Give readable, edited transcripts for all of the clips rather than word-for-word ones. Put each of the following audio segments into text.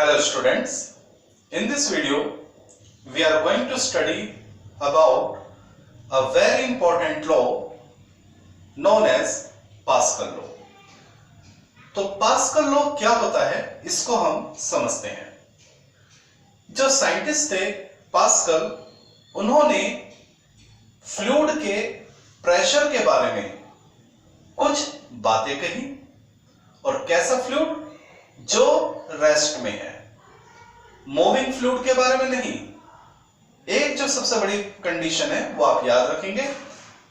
Hello students, in this video we are going to study about a very important law known as Pascal law. तो Pascal law क्या होता है इसको हम समझते हैं। जो साइंटिस्ट थे पास्कल, उन्होंने फ्लूइड के प्रेशर के बारे में कुछ बातें कही। और कैसा फ्लूइड? जो रेस्ट में है, मूविंग फ्लूइड के बारे में नहीं। एक जो सबसे बड़ी कंडीशन है वो आप याद रखेंगे,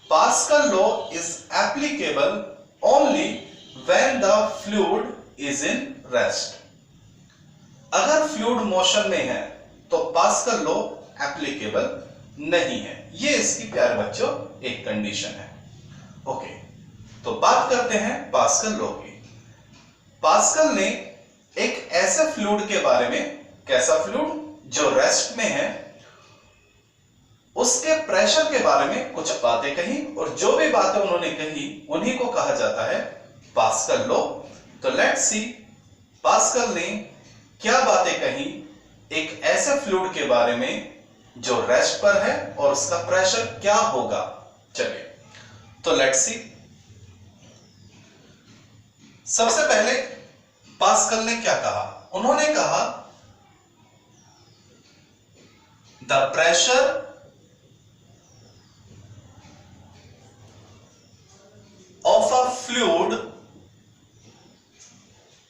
pascal law is applicable only when the fluid is in rest. अगर फ्लूइड मोशन में है तो पास्कल लॉ एप्लीकेबल नहीं है। ये इसकी प्यारे बच्चों एक कंडीशन है। ओके, तो बात करते हैं पास्कल लॉ की। पास्कल ने एक ऐसे फ्लूइड के बारे में, कैसा फ्लूइड जो रेस्ट में है, उसके प्रेशर के बारे में कुछ बातें कही। और जो भी बातें उन्होंने कही उन्हीं को कहा जाता है पास्कल लॉ। तो लेट्स सी पास्कल ने क्या बातें कही एक ऐसे फ्लूइड के बारे में जो रेस्ट पर है और उसका प्रेशर क्या होगा। चलिए तो लेट्स सी। सबसे पहले पास्कल ने क्या कहा? उन्होंने कहा the pressure of a fluid,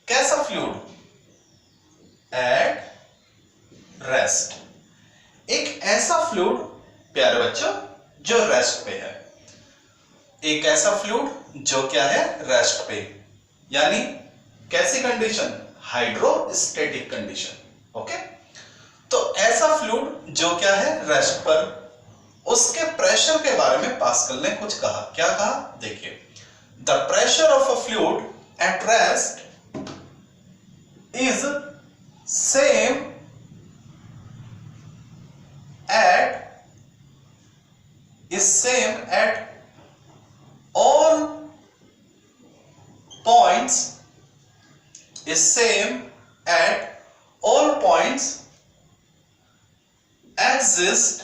कैसा फ्लूइड? At rest. एक ऐसा फ्लूइड प्यारे बच्चों जो रेस्ट पे है। एक ऐसा फ्लूइड जो क्या है? रेस्ट पे। यानी कैसी कंडीशन? Hydrostatic condition. ओके, तो ऐसा फ्लूइड जो क्या है? रेस्ट पर। उसके प्रेशर के बारे में पास्कल ने कुछ कहा। क्या कहा? देखिए, the pressure of a fluid at rest is same at all points, is same at all points exist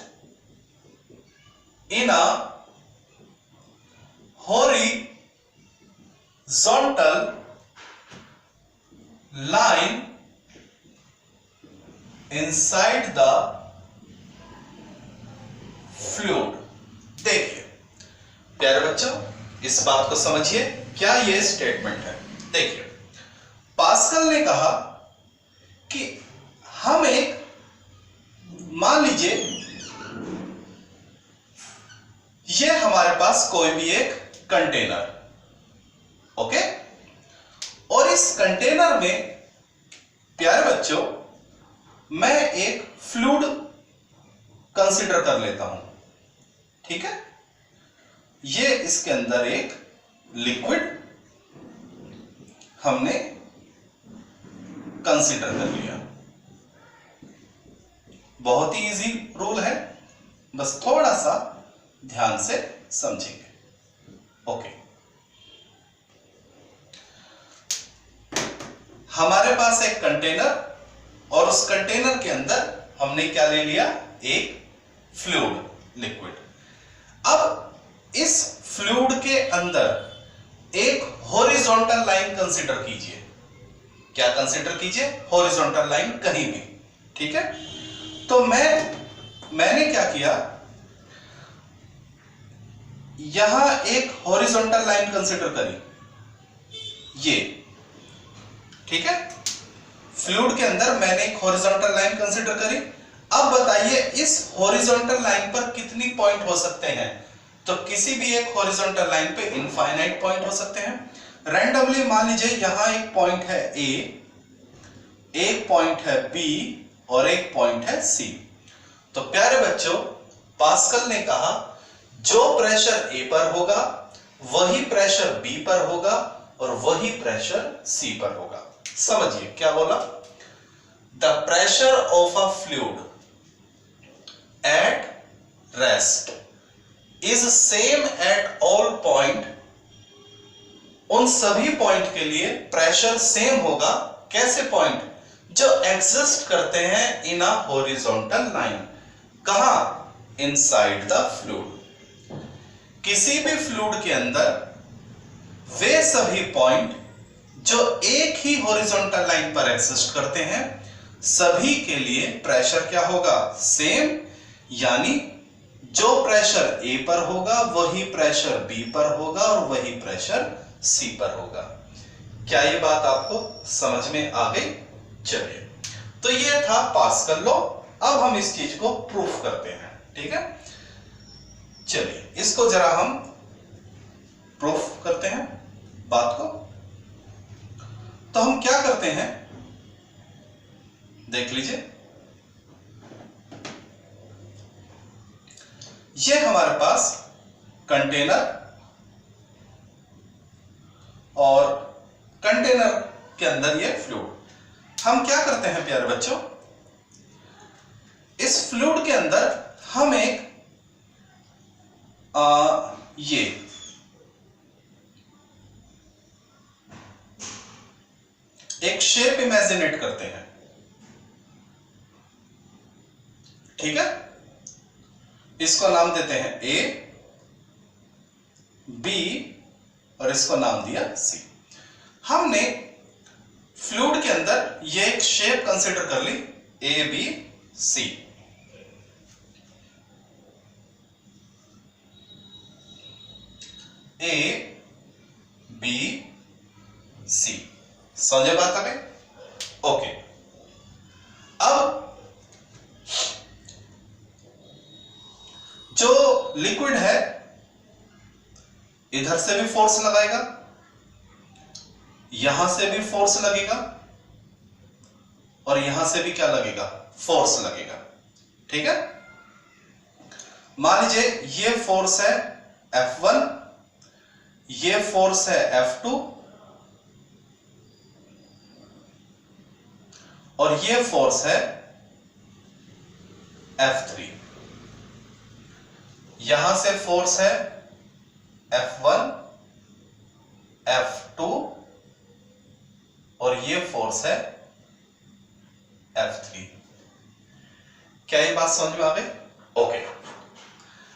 in a horizontal line inside the fluid. देखिए प्यारे बच्चों, इस बात को समझिए, क्या ये स्टेटमेंट है। देखिए, पास्कल ने कहा कि हम एक, मान लीजिए ये हमारे पास कोई भी एक कंटेनर, ओके, और इस कंटेनर में प्यारे बच्चों मैं एक फ्लूइड कंसीडर कर लेता हूं। ठीक है, ये इसके अंदर एक लिक्विड हमने कंसीडर कर लिया। बहुत ही इजी रूल है, बस थोड़ा सा ध्यान से समझेंगे। ओके, हमारे पास एक कंटेनर और उस कंटेनर के अंदर हमने क्या ले लिया? एक फ्लूइड, लिक्विड। अब इस फ्लूइड के अंदर एक हॉरिजॉन्टल लाइन कंसीडर कीजिए। क्या कंसीडर कीजिए? हॉरिजॉन्टल लाइन कहीं भी। ठीक है, तो मैंने क्या किया, यहां एक हॉरिजॉन्टल लाइन कंसीडर करी, ये। ठीक है, फ्लूइड के अंदर मैंने एक हॉरिजॉन्टल लाइन कंसीडर करी। अब बताइए इस हॉरिजॉन्टल लाइन पर कितनी पॉइंट हो सकते हैं? तो किसी भी एक हॉरिजॉन्टल लाइन पे इनफाइनाइट पॉइंट हो सकते हैं। रैंडमली मान लीजिए यहां एक पॉइंट है ए, एक पॉइंट है बी और एक पॉइंट है सी। तो प्यारे बच्चों, पास्कल ने कहा जो प्रेशर ए पर होगा वही प्रेशर बी पर होगा और वही प्रेशर सी पर होगा। समझिए क्या बोला? The pressure of a fluid at rest is same at all point। उन सभी पॉइंट के लिए प्रेशर सेम होगा। कैसे पॉइंट? जो एग्जिस्ट करते हैं इन अ हॉरिजॉन्टल लाइन। कहां? Inside the fluid. किसी भी फ्लूइड के अंदर वे सभी पॉइंट जो एक ही हॉरिजॉन्टल लाइन पर एग्जिस्ट करते हैं, सभी के लिए प्रेशर क्या होगा? सेम। यानी जो प्रेशर ए पर होगा वही प्रेशर बी पर होगा और वही प्रेशर सी पर होगा। क्या ये बात आपको समझ में आ गई? चलिए, तो ये था पास्कल लॉ। अब हम इस चीज को प्रूफ करते हैं। ठीक है, चलिए इसको जरा हम प्रूफ करते हैं बात को। तो हम क्या करते हैं, देख लीजिए। ये हमारे पास कंटेनर और कंटेनर के अंदर ये फ्लूइड। हम क्या करते हैं प्यारे बच्चों, इस फ्लूइड के अंदर हम एक शेप इमेजिनेट करते हैं। ठीक है, इसको नाम देते हैं ए, बी और इसको नाम दिया सी। हमने फ्लूइड के अंदर ये एक शेप कंसीडर कर ली, A B C. A B C, समझे बात अभी? ओके, अब जो लिक्विड है इधर से भी फोर्स लगाएगा, यहां से भी फोर्स लगेगा और यहां से भी क्या लगेगा? फोर्स लगेगा। ठीक है, मान लीजिए ये फोर्स है F1, ये फोर्स है F2 और ये फोर्स है F3। यहां से फोर्स है F1, F2 और ये फोर्स है F3। क्या ये बात समझ में आ गई? ओके,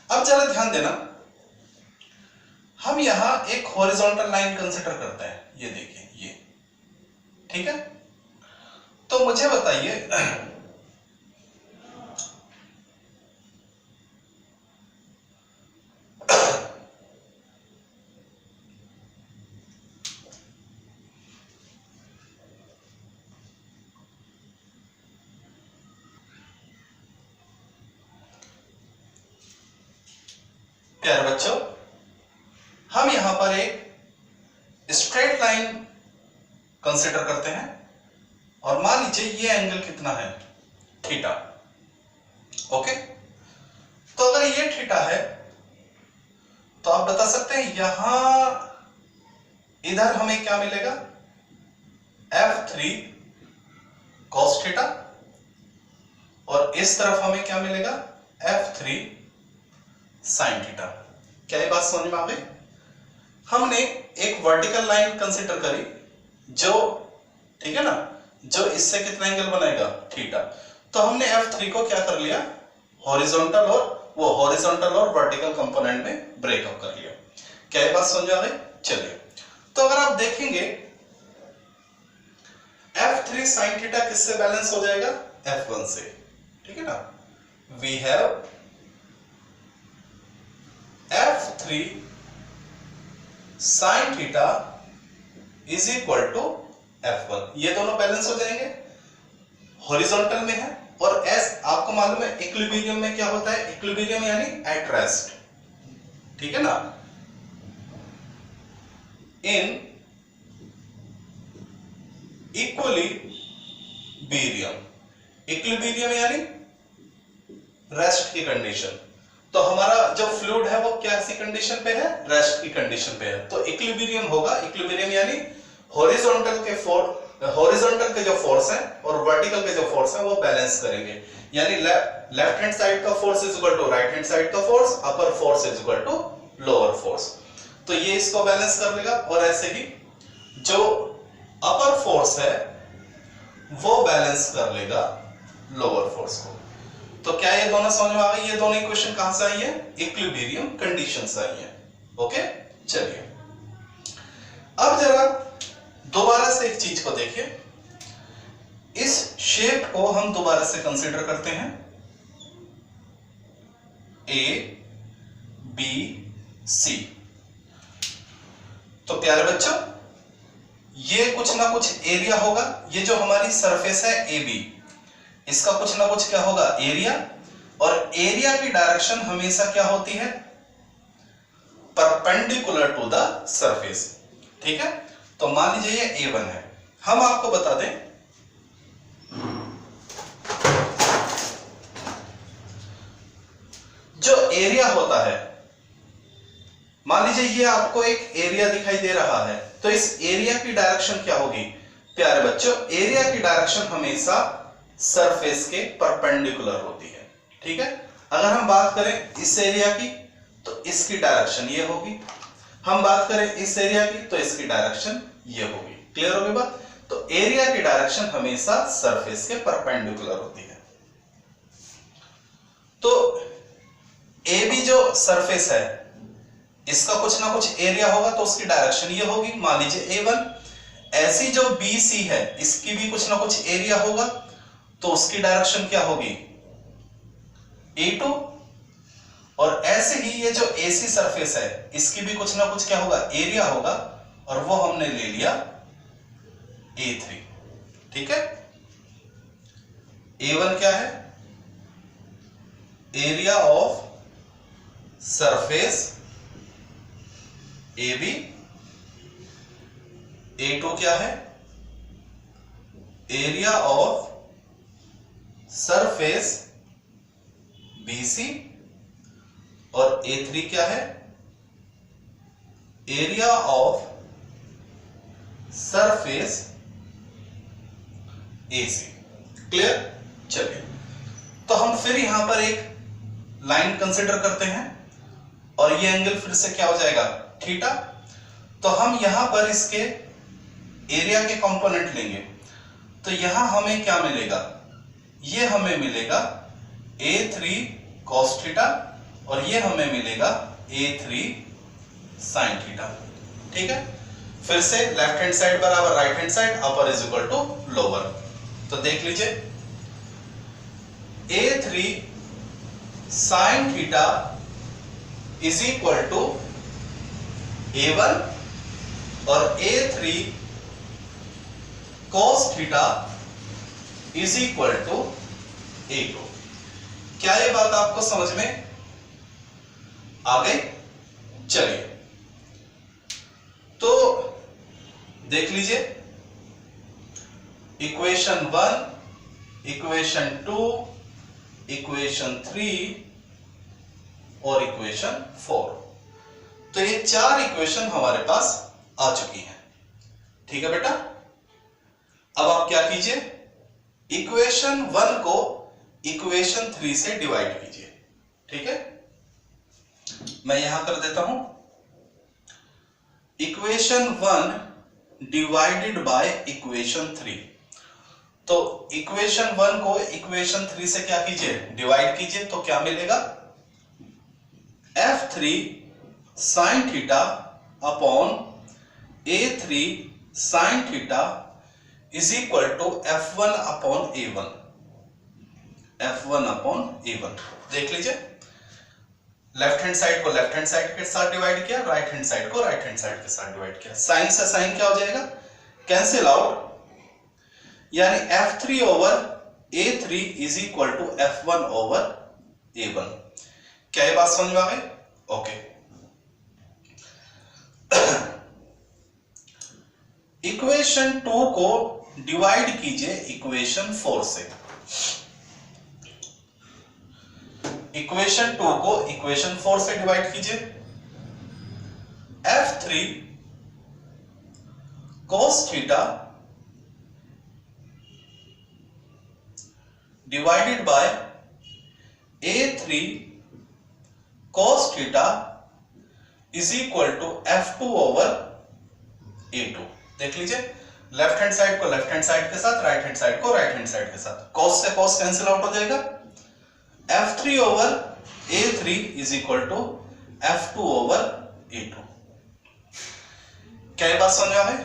अब जरा ध्यान देना, हम यहां एक हॉरिजॉन्टल लाइन कंसीडर करते हैं। ये देखिए ये, ठीक है। तो मुझे बताइए प्यारे बच्चों, हम यहां पर एक स्ट्रेट लाइन कंसीडर करते हैं और मान लीजिए ये एंगल कितना है? थीटा। ओके, तो अगर ये थीटा है तो आप बता सकते हैं यहां इधर हमें क्या मिलेगा? F3 cos थीटा और इस तरफ हमें क्या मिलेगा? F3 sin theta. क्या ये बात समझ में आ गई? हमने एक वर्टिकल लाइन कंसीडर करी जो, ठीक है ना, जो इससे कितना एंगल बनाएगा? थीटा। तो हमने F3 को क्या कर लिया? हॉरिजॉन्टल और वर्टिकल कंपोनेंट में ब्रेकअप कर लिया। क्या ये बात समझ आ गई? चलिए, तो अगर आप देखेंगे F3 sin थीटा किससे बैलेंस हो जाएगा? F1 से। ठीक है ना, we have F3 sin theta is equal to F1। ये दोनों बैलेंस हो जाएंगे, हॉरिजॉन्टल में है। और एस आपको मालूम है इक्विलिब्रियम में क्या होता है? इक्विलिब्रियम यानी एट रेस्ट। ठीक है ना, इन इक्विलिब्रियम यानी रेस्ट की कंडीशन। तो हमारा जो फ्लूइड है वो क्या सी कंडीशन पे है? रेस्ट की कंडीशन पे है। तो इक्विलिब्रियम होगा, इक्विलिब्रियम यानी हॉरिजॉन्टल के जो फोर्स है और वर्टिकल के जो फोर्स है वो बैलेंस करेंगे। यानी लेफ्ट हैंड साइड का force is equal to right hand side का force, upper force is equal to lower force. तो ये इसको बैलेंस कर लेगा। और ऐसे ही जो अपर फोर्स है वो बैलेंस कर लेगा लोअर फोर्स को। तो क्या ये दोनों समझ में आ गई? ये दोनों इक्वेशन कहां से आई है? इक्विलिब्रियम कंडीशन से आई है। ओके, चलिए अब जरा दोबारा से एक चीज को देखिए। इस शेप को हम दोबारा से कंसीडर करते हैं, ए बी सी। तो प्यारे बच्चों, ये कुछ ना कुछ एरिया होगा। ये जो हमारी सरफेस है ए बी, इसका कुछ ना कुछ क्या होगा? एरिया। और एरिया की डायरेक्शन हमेशा क्या होती है? Perpendicular to the surface. ठीक है, तो मान लीजिए ये A1 है। हम आपको बता दें, जो एरिया होता है, मान लीजिए ये आपको एक एरिया दिखाई दे रहा है, तो इस एरिया की डायरेक्शन क्या होगी? प्यारे बच्चों, एरिया की डायरेक्शन हमेशा सरफेस के परपेंडिकुलर होती है। ठीक है, अगर हम बात करें इस एरिया की, तो इसकी डायरेक्शन ये होगी। हम बात करें इस एरिया की, तो इसकी डायरेक्शन ये होगी। क्लियर होगी बात? तो एरिया की डायरेक्शन हमेशा सरफेस के परपेंडिकुलर होती है। तो ए बी जो सरफेस है, इसका कुछ ना कुछ एरिया होगा, तो उसकी डायरेक्शन ये होगी। मान लीजिए A1। ऐसी जो BC है, इसकी भी कुछ ना कुछ एरिया होगा, तो उसकी डायरेक्शन क्या होगी? A2। और ऐसे ही ये जो AC सरफेस है, इसकी भी कुछ ना कुछ क्या होगा? एरिया होगा, और वो हमने ले लिया A3। ठीक है, A1 क्या है? Area of surface AB। A2 क्या है? Area of surface BC। और A3 क्या है? Area of surface AC। Clear? चलिए, तो हम फिर यहां पर एक लाइन कंसीडर करते हैं, और ये एंगल फिर से क्या हो जाएगा? थीटा। तो हम यहां पर इसके एरिया के कंपोनेंट लेंगे, तो यहां हमें क्या मिलेगा? ये हमें मिलेगा A3 cos थीटा, और ये हमें मिलेगा A3 sin थीटा। ठीक है, फिर से लेफ्ट हैंड साइड बराबर right hand side, upper is equal to lower. तो देख लीजिए, A3 sin theta is equal to A1, और A3 cos theta is equal to A2। क्या ये बात आपको समझ में आ गई? चलिए, तो देख लीजिए, इक्वेशन 1, इक्वेशन 2, इक्वेशन 3 और इक्वेशन 4। तो ये 4 इक्वेशन हमारे पास आ चुकी हैं। ठीक है बेटा, अब आप क्या कीजिए? इक्वेशन 1 को इक्वेशन 3 से डिवाइड कीजिए। ठीक है, मैं यहां कर देता हूं, इक्वेशन 1 डिवाइडेड बाय इक्वेशन 3। तो इक्वेशन 1 को इक्वेशन 3 से क्या कीजिए? डिवाइड कीजिए। तो क्या मिलेगा? F3 sin theta upon A3 sin theta is equal to F1 upon A1। F1 upon A1। देख लीजिए, लेफ्ट हैंड साइड को लेफ्ट हैंड साइड के साथ डिवाइड किया, राइट हैंड साइड को राइट हैंड साइड के साथ डिवाइड किया। साइन से साइन क्या हो जाएगा? कैंसिल आउट, यानी F3 over A3 is equal to F1 over A1। क्या ये बात समझ में आ गई? ओके। इक्वेशन 2 को डिवाइड कीजिए इक्वेशन 4 से। इक्वेशन 2 को इक्वेशन 4 से डिवाइड कीजिए। F3 cos theta divided by A3 cos theta is equal to F2 over A2। देख लीजिए, लेफ्ट हैंड साइड को लेफ्ट हैंड साइड के साथ, राइट हैंड साइड को राइट हैंड साइड के साथ, cos से cos कैंसिल आउट हो जाएगा, F3 over A3 is equal to F2 over A2। क्या ये बात समझ में आ गई?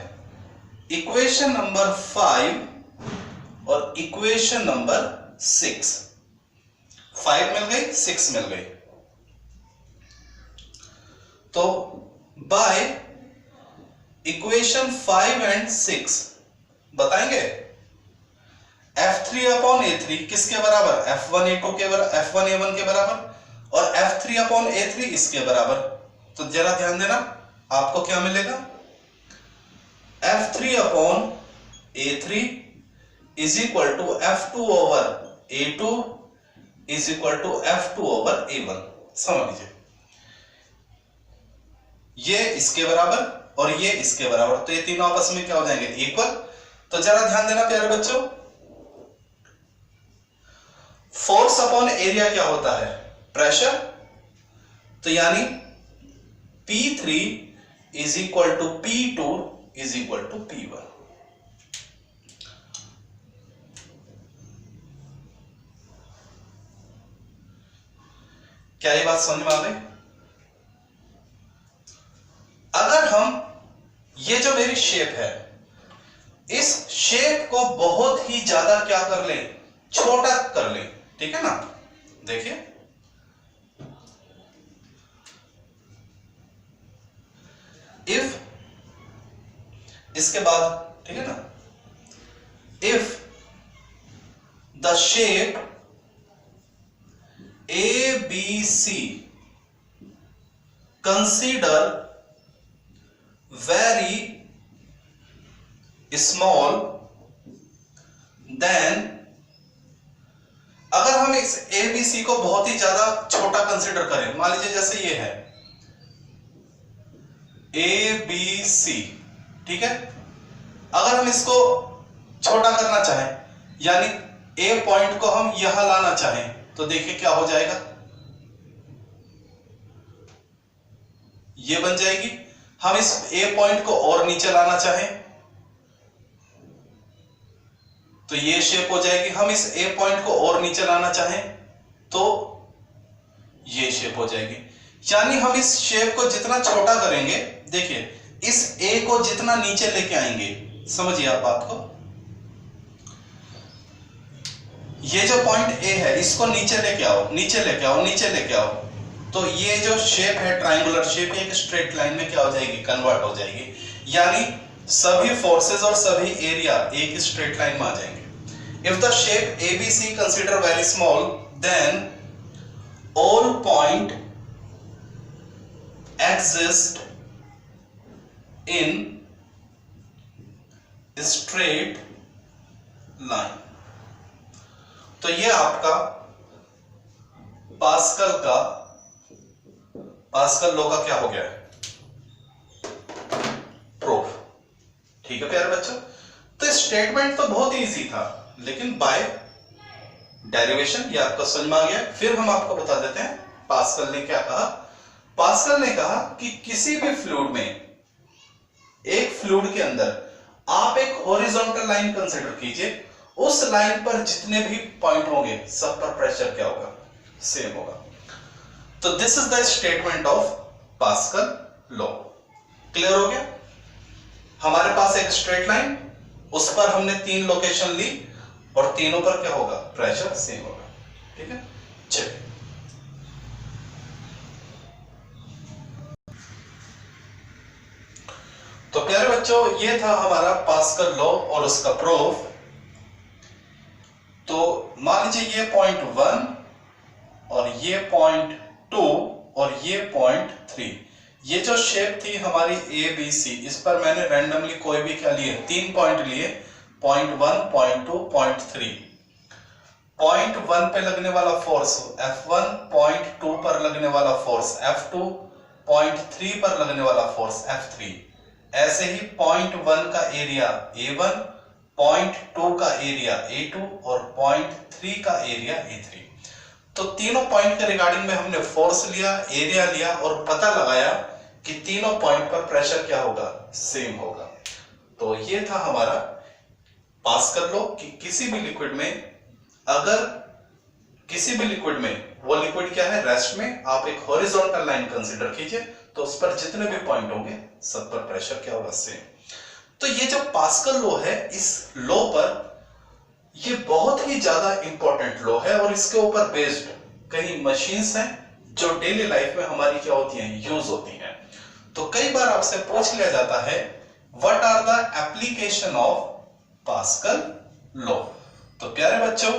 इक्वेशन नंबर 5 और इक्वेशन नंबर 6, 5 मिल गई, 6 मिल गई। तो बाय इक्वेशन 5 एंड 6 बताएंगे F3 अपॉन A3 किसके बराबर? F1 A2 के बराबर, F1 A1 के बराबर और F3 अपॉन A3 इसके बराबर। तो जरा ध्यान देना, आपको क्या मिलेगा? F3 upon A3 is equal to F2 over A2 is equal to F2 over A1। समझ लीजिए, ये इसके बराबर और ये इसके बराबर, तो ये तीनों आपस में क्या हो जाएंगे? इक्वल। तो जरा ध्यान देना प्यारे बच्चों, फोर्स अपॉन एरिया क्या होता है? प्रेशर। तो यानी P3 is equal to P2 is equal to P1। क्या ये बात समझ में आ गई? अगर हम ये जो मेरी शेप है, इस शेप को बहुत ही ज्यादा क्या कर ले? छोटा कर ले, ठीक है ना? देखिए, इफ, इसके बाद, ठीक है ना, if the shape ABC consider very small, then अगर हम इस ABC को बहुत ही ज्यादा छोटा कंसीडर करें, मान लीजिए जैसे ये है ABC, ठीक है, अगर हम इसको छोटा करना चाहें, यानी A पॉइंट को हम यहां लाना चाहें, तो देखिए क्या हो जाएगा, ये बन जाएगी। हम इस A पॉइंट को और नीचे लाना चाहें तो ये शेप हो जाएगी। हम इस A पॉइंट को और नीचे लाना चाहें तो ये शेप हो जाएगी। यानी हम इस शेप को जितना छोटा करेंगे, देखिए इस A को जितना नीचे लेके आएंगे, समझिए आप बात को, ये जो पॉइंट A है इसको नीचे लेके आओ, नीचे लेके आओ, नीचे लेके आओ, तो ये जो शेप है ट्रायंगुलर शेप, एक स्ट्रेट लाइन में क्या हो जाएगी? कन्वर्ट हो जाएगी। यानी सभी फोर्सेस और सभी एरिया एक स्ट्रेट लाइन में आ जाएंगे। If the shape ABC consider very small, then all point exist in straight line. तो ये आपका पास्कल लॉ का क्या हो गया है? प्रूफ। ठीक है प्यारे बच्चों, तो स्टेटमेंट तो बहुत इजी था, लेकिन बाय डेरिवेशन ये आपको समझ में आ गया। फिर हम आपको बता देते हैं पास्कल ने क्या कहा। पास्कल ने कहा कि किसी भी फ्लूइड में, एक फ्लूइड के अंदर आप एक हॉरिजॉन्टल लाइन कंसीडर कीजिए, उस लाइन पर जितने भी पॉइंट होंगे सब पर प्रेशर क्या होगा? सेम होगा। तो this is the statement of Pascal law. Clear हो गया? हमारे पास एक स्ट्रेट लाइन, उस पर हमने 3 लोकेशन ली और तीनों पर क्या होगा? प्रेशर सेम होगा। ठीक है, चलिए तो प्यारे बच्चों, ये था हमारा पास्कल लॉ और उसका प्रूफ। तो मान लीजिए ये पॉइंट 1 और ये पॉइंट 2 और ये पॉइंट 3, ये जो शेप थी हमारी ABC, इस पर मैंने रैंडमली कोई भी क्या लिए? 3 पॉइंट लिए, पॉइंट 1, पॉइंट 2, पॉइंट 3। पॉइंट 1 पे लगने वाला फोर्स F1, पॉइंट 2 पर लगने वाला फोर्स F2, पॉइंट 3 पर लगने वाला फोर्स F3। ऐसे ही पॉइंट 1 का एरिया A1, पॉइंट 2 का एरिया A2 और पॉइंट 3 का एरिया A3। तो तीनों पॉइंट के रिगार्डिंग में हमने फोर्स लिया, एरिया लिया और पता लगाया कि तीनों पॉइंट पर प्रेशर क्या होगा? सेम होगा। तो तो ये था हमारा पास्कल लॉ कि किसी भी लिक्विड में, अगर किसी भी लिक्विड में, वो लिक्विड क्या है, रेस्ट में, आप एक हॉरिजॉन्टल लाइन कंसीडर कीजिए, तो उस पर जितने भी पॉइंट होंगे सब पर प्रेशर क्या होगा, सेम। तो ये जो पास्कल लॉ है, इस लॉ पर, ये बहुत ही ज्यादा इंपॉर्टेंट लॉ है और इसके ऊपर बेस्ड कई मशीन्स हैं जो डेली लाइफ में हमारी क्या होती हैं, यूज होती हैं। तो कई बार आपसे पूछ लिया जाता है what are the application of Pascal law. तो प्यारे बच्चों,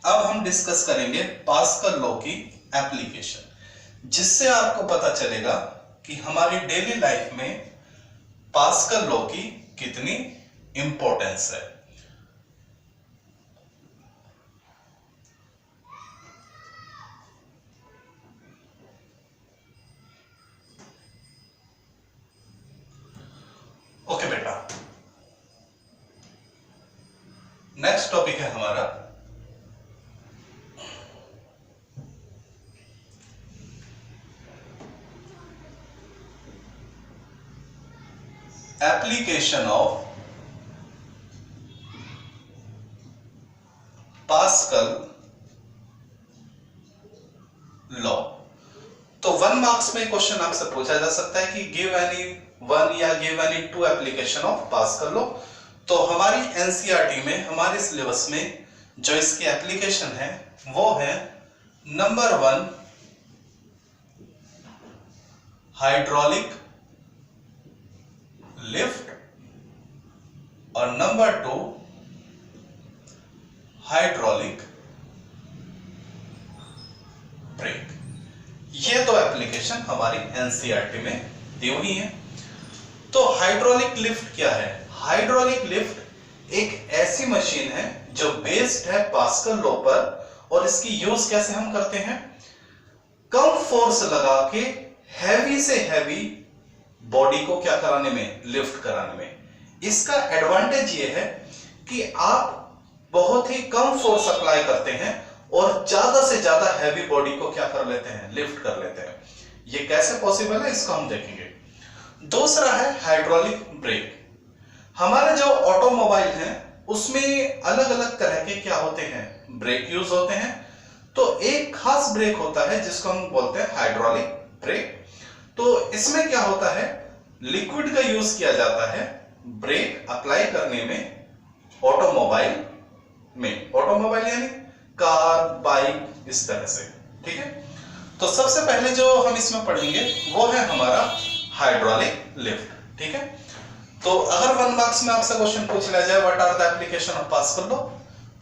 अब हम डिस्कस करेंगे पास्कल लॉ की एप्लीकेशन, जिससे आपको पता चलेगा कि हमारी डेली लाइफ में पास्कल लॉ की कितनी इंपॉर्टेंस है। ओके बेटा, नेक्स्ट टॉपिक है हमारा एप्लीकेशन ऑफ पास्कल लॉ। तो 1 मार्क्स में क्वेश्चन आपसे पूछा जा सकता है कि गिव एनी 1 या give any 2 application of Pascal law. तो हमारी एनसीईआरटी में, हमारे सिलेबस में जो इसकी एप्लीकेशन है वो है नंबर 1 हाइड्रोलिक लिफ्ट और नंबर 2 हाइड्रोलिक ब्रेक। ये दो एप्लीकेशन हमारी एनसीईआरटी में दी हुई है। तो हाइड्रोलिक लिफ्ट क्या है? हाइड्रोलिक लिफ्ट एक ऐसी मशीन है जो बेस्ड है पास्कल लॉ पर, और इसकी यूज कैसे हम करते हैं, कम फोर्स लगा के हैवी से हैवी बॉडी को क्या कराने में, लिफ्ट कराने में। इसका एडवांटेज ये है कि आप बहुत ही कम फोर्स अप्लाई करते हैं और ज्यादा से ज्यादा हैवी बॉडी को क्या कर लेते हैं, लिफ्ट कर लेते हैं। ये कैसे पॉसिबल है, इसको हम देखेंगे। दूसरा है हाइड्रोलिक ब्रेक। हमारे जो ऑटोमोबाइल हैं उसमें अलग अलग तरह के क्या होते हैं, ब्रेक यूज होते हैं। तो एक खास ब्रेक होता है जिसको हम बोलते हैं हाइड्रोलिक ब्रेक। तो इसमें क्या होता है, लिक्विड का यूज किया जाता है ब्रेक अप्लाई करने में ऑटोमोबाइल में। ऑटोमोबाइल यानी कार, बाइक, इस तरह से, ठीक है। तो सबसे पहले जो हम इसमें पढ़ेंगे वो है हमारा हाइड्रोलिक लिफ्ट, ठीक है। तो अगर 1 मार्क्स में आपसे क्वेश्चन पूछ लिया जाए what are the application of Pascal law,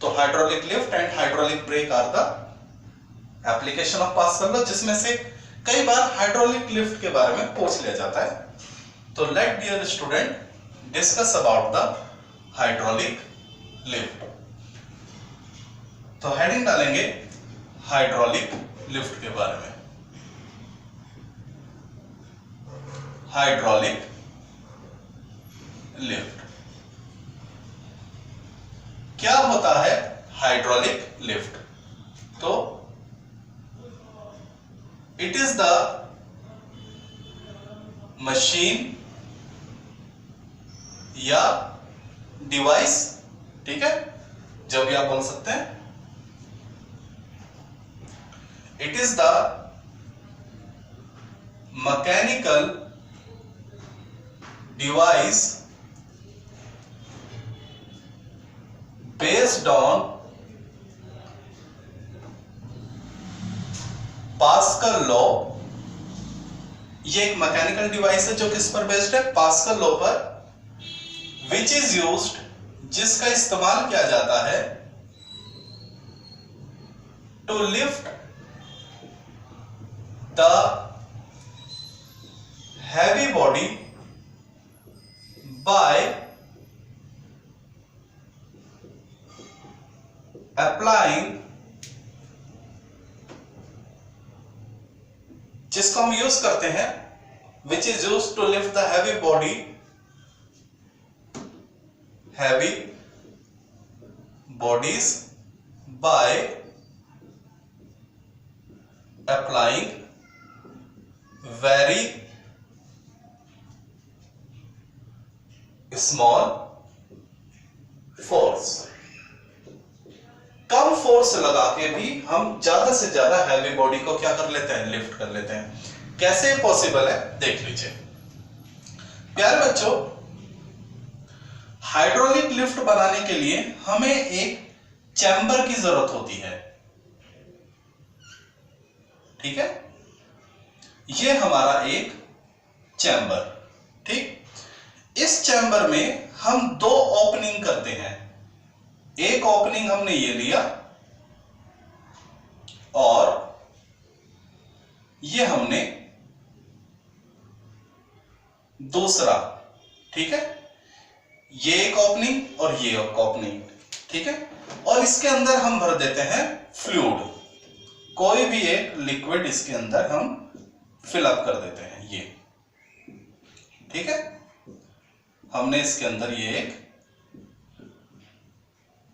तो hydraulic lift and hydraulic brake are the application of Pascal law, जिसमें से कई बार हाइड्रोलिक लिफ्ट के बारे में पूछ लिया जाता है। तो let dear student discuss about the hydraulic lift. तो हेडिंग डालेंगे हाइड्रोलिक लिफ्ट के बारे में। हाइड्रोलिक लिफ्ट क्या होता है? हाइड्रोलिक लिफ्ट, तो इट इज द मशीन या डिवाइस, ठीक है, जो भी आप बोल सकते हैं। It is the mechanical device based on Pascal law. ये एक मैकेनिकल डिवाइस है जो किस पर बेस्ड है? पास्कल लॉ पर। विच इज यूज्ड, जिसका इस्तेमाल किया जाता है to lift the heavy body by applying, जिसको हम यूज करते हैं, which is use to lift the heavy body, heavy bodies by applying very small force. कम फोर्स लगा के भी हम ज्यादा से ज्यादा हैवी बॉडी को क्या कर लेते हैं, लिफ्ट कर लेते हैं। कैसे पॉसिबल है देख लीजिए प्यारे बच्चों। हाइड्रोलिक लिफ्ट बनाने के लिए हमें एक चैम्बर की जरूरत होती है, ठीक है। ये हमारा एक चैम्बर, ठीक। इस चैम्बर में हम दो ओपनिंग करते हैं। एक ओपनिंग हमने ये लिया और ये हमने दूसरा, ठीक है। ये एक ओपनिंग और ये एक ओपनिंग, ठीक है। और इसके अंदर हम भर देते हैं फ्लूइड, कोई भी एक लिक्विड इसके अंदर हम फिलअप कर देते हैं, ये, ठीक है। हमने इसके अंदर ये एक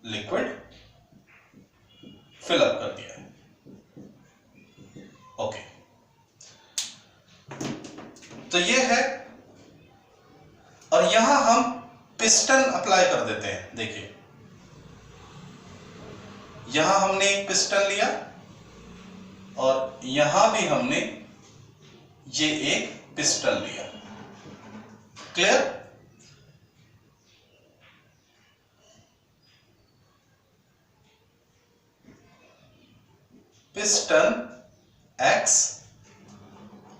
लिक्विड फिलअप कर दिया है, ओके। तो ये है, और यहां हम पिस्टन अप्लाई कर देते हैं। देखिए यहां हमने एक पिस्टन लिया और यहां भी हमने ये एक पिस्टन लिया, क्लियर। पिस्टन X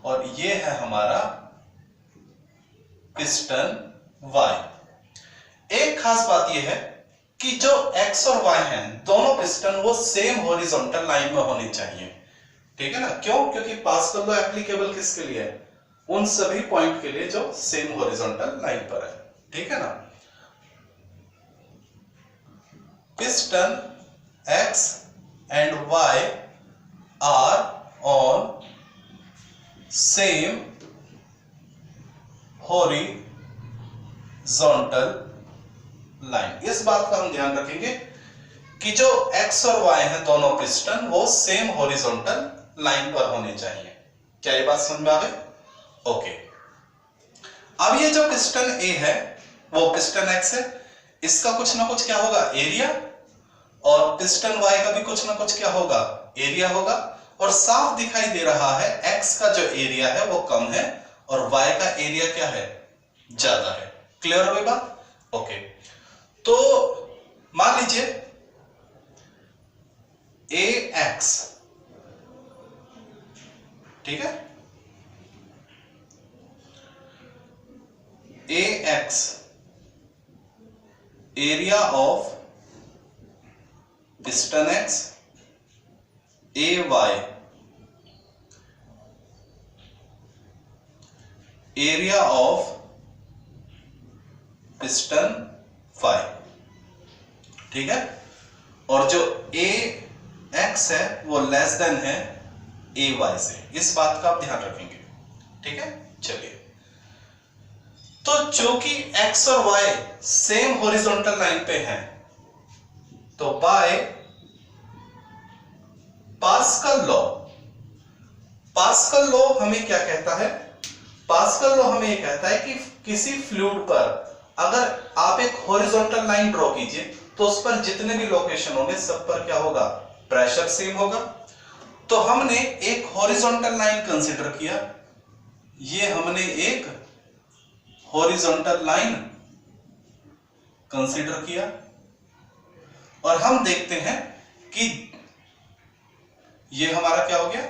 और ये है हमारा पिस्टन Y। एक खास बात यह है कि जो X और Y हैं दोनों पिस्टन वो सेम हॉरिजॉन्टल लाइन में होने चाहिए, ठीक है ना। क्यों? क्योंकि पास्कल लॉ एप्लीकेबल किसके लिए है, उन सभी पॉइंट के लिए जो सेम हॉरिजॉन्टल लाइन पर है, ठीक है ना। Piston X and Y are on same horizontal line। इस बात का हम ध्यान रखेंगे कि जो X और Y हैं दोनों पिस्टन वो सेम हॉरिजॉन्टल लाइन पर होने चाहिए। क्या ये बात समझ में आ गई? ओके। अब ये जो पिस्टन A है वो पिस्टन X है, इसका कुछ ना कुछ क्या होगा, एरिया, और पिस्टन Y का भी कुछ ना कुछ क्या होगा, एरिया होगा। और साफ दिखाई दे रहा है X का जो एरिया है वो कम है और Y का एरिया क्या है, ज्यादा है। क्लियर हो गई बात? ओके। तो मान लीजिए AX, ठीक है, AX area of piston X, AY area of piston Y, ठीक है। और जो AX है वो लेस देन है AY से, इस बात का आप ध्यान रखेंगे, ठीक है। चलिए, तो चूंकि X और Y सेम हॉरिजॉन्टल लाइन पे हैं तो बाय पास्कल लॉ हमें क्या कहता है, पास्कल लॉ हमें यह कहता है कि किसी फ्लूइड पर अगर आप एक हॉरिजॉन्टल लाइन ड्रॉ कीजिए तो उस पर जितने भी लोकेशन होंगे सब पर क्या होगा, प्रेशर सेम होगा। तो हमने एक हॉरिजॉन्टल लाइन कंसीडर किया, ये हमने एक हॉरिजॉन्टल लाइन कंसीडर किया और हम देखते हैं कि ये हमारा क्या हो गया,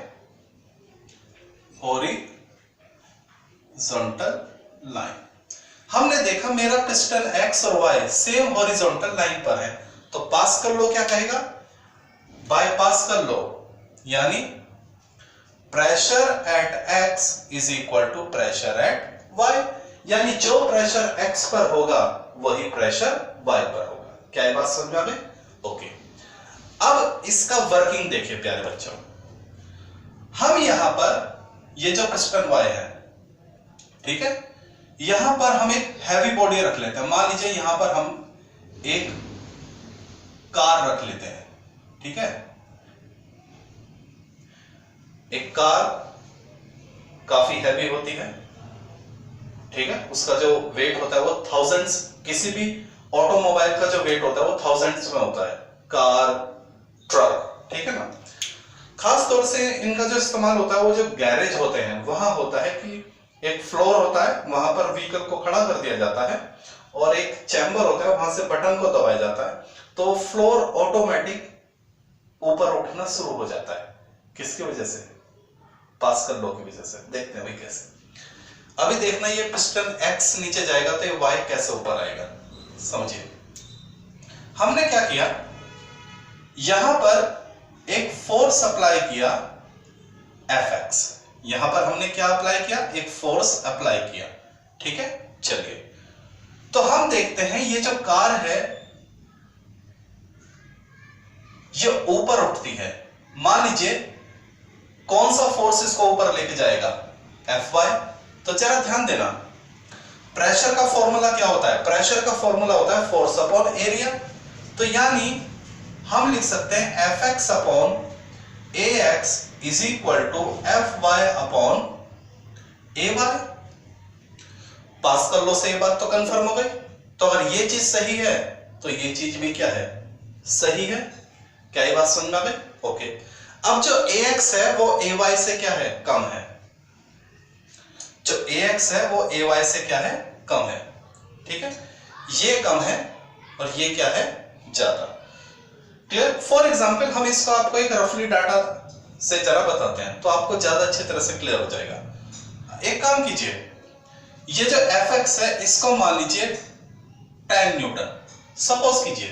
हॉरिजॉन्टल लाइन। हमने देखा मेरा पिस्टन X और Y सेम हॉरिजॉन्टल लाइन पर है, तो पास्कल लॉ क्या कहेगा, बाय पास्कल लॉ यानी pressure at X is equal to pressure at Y, यानी जो प्रेशर X पर होगा वही प्रेशर Y पर होगा। क्या ये बात समझ में आ गई? ओके। अब इसका वर्किंग देखिए प्यारे बच्चों, हम यहां पर ये जो पिस्टन Y है, ठीक है, यहां पर हम एक हैवी बॉडी रख लेते हैं। मान लीजिए यहां पर हम एक कार रख लेते हैं, ठीक है। एक कार काफी हैवी होती है, ठीक है, उसका जो वेट होता है वो थाउजेंड्स, किसी भी ऑटोमोबाइल का जो वेट होता है वो थाउजेंड्स में होता है, कार, ट्रक, ठीक है ना। खास तौर से इनका जो इस्तेमाल होता है वो जो गैरेज होते हैं वहां होता है कि एक फ्लोर होता है, वहां पर व्हीकल को खड़ा कर दिया जाता है और एक चैम्बर होता है, वहां से बटन को दबाया जाता है तो फ्लोर ऑटोमेटिक ऊपर उठना शुरू हो जाता है। किसकी वजह से? पास्कल लॉ की वजह से। देखते हैं भाई कैसे। अभी देखना, ये पिस्टन X नीचे जाएगा तो ये Y कैसे ऊपर आएगा, समझिए। हमने क्या किया, यहां पर एक फोर्स अप्लाई किया Fx, यहां पर हमने क्या अप्लाई किया, एक फोर्स अप्लाई किया, ठीक है। चलिए तो हम देखते हैं ये जो कार है ये ऊपर उठती है। मान लीजिए कौन सा फोर्स इसको ऊपर लेके जाएगा, Fy। तो जरा ध्यान देना, प्रेशर का फॉर्मूला क्या होता है, प्रेशर का फॉर्मूला होता है फोर्स अपॉन एरिया। तो यानी हम लिख सकते हैं Fx upon Ax is equal to Fy upon Ay। Pascal law से ये बात तो कंफर्म हो गई। तो अगर ये चीज सही है तो ये चीज भी क्या है, सही है। क्या ये बात समझ में आ गई? ओके। अब जो Ax है वो Ay से क्या है, कम है। जो Ax है वो Ay से क्या है, कम है, ठीक है। ये कम है और ये क्या है, ज्यादा। क्लियर? फॉर एग्जाम्पल हम इसको आपको एक रफली डाटा से जरा बताते हैं तो आपको ज्यादा अच्छी तरह से क्लियर हो जाएगा। एक काम कीजिए, ये जो Fx है इसको मान लीजिए 10 न्यूटन, सपोज कीजिए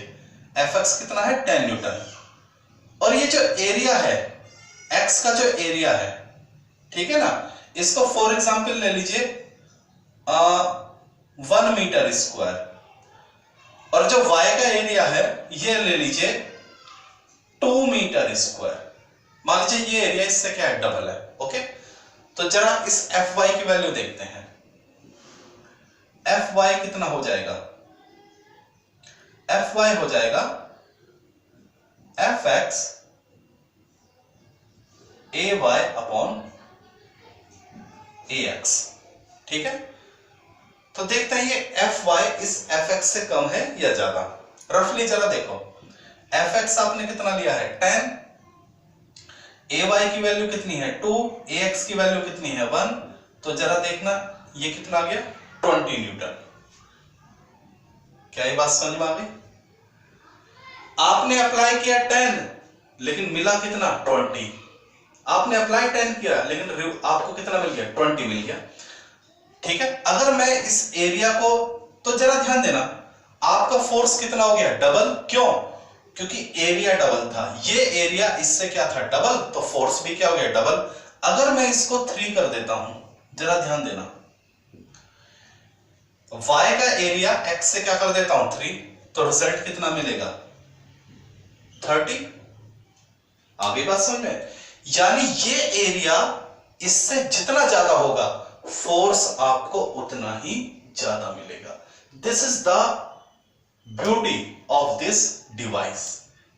Fx कितना है, 10 न्यूटन। और ये जो एरिया है, x का जो एरिया है, ठीक है ना, इसको फॉर एग्जाम्पल ले लीजिए 1 मीटर स्क्वायर। और जो y का एरिया है ये ले लीजिए 2 मीटर स्क्वायर। मान लीजिए ये एरिया इससे क्या है, डबल है। ओके, तो जरा इस Fy की वैल्यू देखते हैं। Fy कितना हो जाएगा, Fy हो जाएगा Fx Ay अपॉन Ax, ठीक है। तो देखते हैं ये Fy इस Fx से कम है या ज्यादा। रफली जरा देखो, Fx आपने कितना लिया है, 10, Ay की वैल्यू कितनी है, 2, Ax की वैल्यू कितनी है, 1। तो जरा देखना ये कितना आ गया, 20 न्यूटन। क्या ये बात समझ में आ गई? आपने अप्लाई किया 10 लेकिन मिला कितना, 20। आपने अप्लाई 10 किया लेकिन आपको कितना मिल गया, 20 मिल गया, ठीक है। अगर मैं इस एरिया को, तो जरा ध्यान देना, आपका फोर्स कितना हो गया, डबल। क्यों? क्योंकि एरिया डबल था, ये एरिया इससे क्या था, डबल, तो फोर्स भी क्या हो गया, डबल। अगर मैं इसको 3 कर देता हूं, जरा ध्यान देना, y का एरिया x से क्या कर देता हूं, 3, तो रिजल्ट कितना मिलेगा, 30। आगे बात समझ में? यानी ये एरिया इससे जितना ज्यादा होगा फोर्स आपको उतना ही ज्यादा मिलेगा। This is the beauty of this device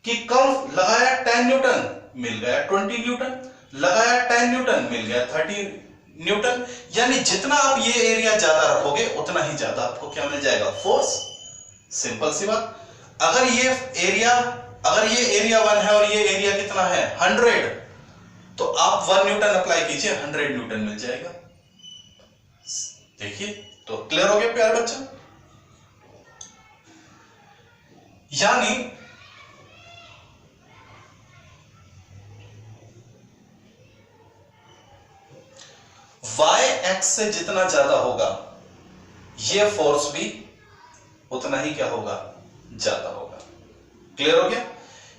कि कम लगाया 10 न्यूटन मिल गया 20 न्यूटन, लगाया 10 न्यूटन मिल गया 30 न्यूटन। यानी जितना आप ये एरिया ज्यादा रखोगे उतना ही ज्यादा आपको क्या मिल जाएगा, फोर्स। सिंपल सी बात। अगर ये एरिया 1 है और ये एरिया कितना है, 100, तो आप 1 न्यूटन अप्लाई कीजिए, 100 न्यूटन मिल जाएगा। देखिए, तो क्लियर हो गया प्यारे बच्चों। यानी y x से जितना ज्यादा होगा ये फोर्स भी उतना ही क्या होगा, ज्यादा होगा। क्लियर हो गया?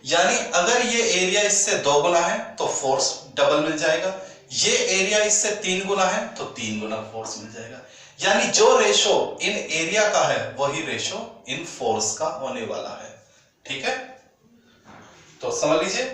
यानी अगर ये एरिया इससे 2 गुना है तो फोर्स डबल मिल जाएगा, ये एरिया इससे 3 गुना है तो 3 गुना फोर्स मिल जाएगा। यानी जो रेशो इन एरिया का है वही रेशो इन फोर्स का होने वाला है, ठीक है। तो समझ लीजिए